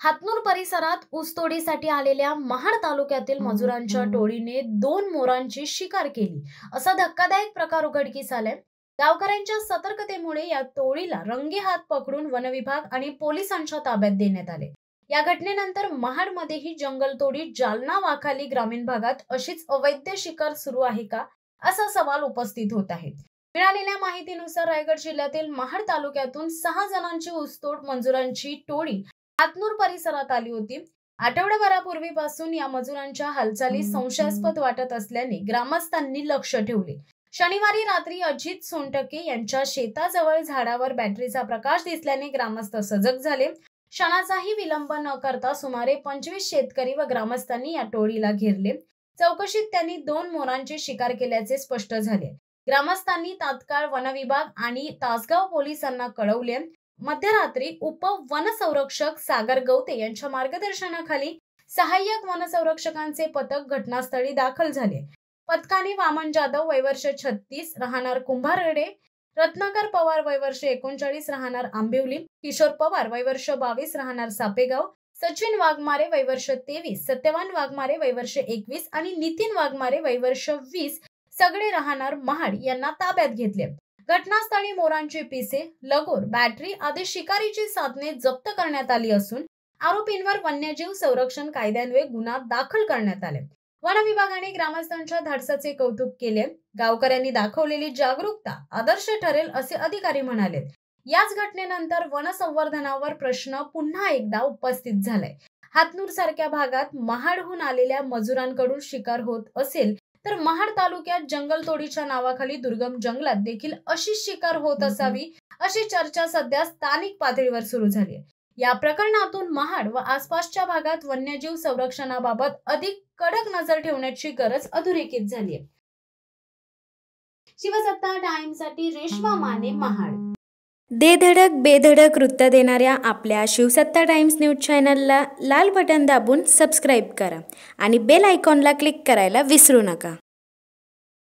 हातनूर परिसरात ऊसतोडीसाठी आलेल्या महाड तालुक्यातील मजुरांच्या टोळीने 2 मोरांची शिकार केली असा धक्कादायक प्रकार उघडकीस आलाय। गावकऱ्यांच्या सतर्कतेमुळे या टोळीला रंगेहात पकडून वनविभाग आणि पोलिसांच्या ताब्यात देण्यात आले। या घटनेनंतर महाडमध्येही जंगलतोडी जालना वाखाली ग्रामीण भागात अशीच अवैध शिकार सुरू आहे का असा सवाल उपस्थित होत आहे। मिळालेल्या माहितीनुसार रायगड जिल्ह्यातील महाड तालुक्यातून 6 जणांची ऊसतोड मजुरांची टोळी हातनूर परिसरात आली होती। आठवड्याभरापूर्वीपासून या मजुरांच्या हालचाली संशयास्पद वाटत असल्याने ग्रामस्थांनी लक्ष ठेवले। शनिवारी रात्री अजित सोनटके यांच्या शेताजवळ झाडावर बॅटरीचा प्रकाश दिसल्याने ग्रामस्थ सजग झाले। क्षणाचाही विलंब न करता सुमारे 25 शेतकरी व ग्रामस्थांनी या टोळीला घेरले। चौकशीत त्यांनी 2 मोरांची शिकार केल्याचे स्पष्ट झाले। ग्रामस्थांनी तात्काळ वनविभाग आणि तासगाव पोलिसांना कळवले। मध्यरात्री उप वनसंरक्षक सागर गवते यांच्या मार्गदर्शनाखाली सहाय्यक वनसंरक्षकांचे पथक घटनास्थळी दाखल झाले। पथकाने वामन जाधव वय वर्ष 36 राहणार कुंभारडे, रत्नाकर पवार वय वर्ष 39 राहणार आंबिवली, किशोर पवार वय वर्ष 22 राहणार सापेगाव, सचिन वाघमारे वय वर्ष 23, सत्यवान वाघमारे वय वर्ष 21 आणि नितीन वाघमारे वय वर्ष 20 सगळे राहणार महाड यांना ताब्यात घेतले। घटनास्थळी मोरांची पिसे, लगोर, बॅटरी आदी शिकारीची साधने जप्त करण्यात आली असून आरोपींवर वन्यजीव संरक्षण कायद्यान्वये गुन्हा दाखल करण्यात आले। वन विभागाने ग्रामस्थांच्या धाडसाचे कौतुक केले। गावकऱ्यांनी दाखवलेली जागरूकता आदर्श ठरेल असे अधिकारी म्हणाले। याच घटनेनंतर वनसंवर्धनावर प्रश्न पुन्हा एकदा उपस्थित झालाय। हातनूर सारख्या भागात महाडहून आलेल्या मजुरांकडून शिकार होत असेल तर महाड तालुक्यात जंगलतोडीच्या नावाखाली दुर्गम जंगलात देखील अशीच शिकार होत असावी अशी चर्चा सध्या स्थानिक पातळीवर सुरू झाली आहे। या प्रकरणातून महाड व आसपासच्या भागात वन्यजीव संरक्षणाबाबत अधिक कडक नजर ठेवण्याची गरज अधोरेखित झाली आहे। शिवसत्ता टाइम्ससाठी रेश्मा माने, महाड। दे धडक बेधडक वृत्त देणाऱ्या आपल्या शिवसत्ता टाइम्स न्यूज चॅनलला लाल बटन दाबून सबस्क्राईब करा आणि बेल आयकॉनला क्लिक करायला विसरू नका।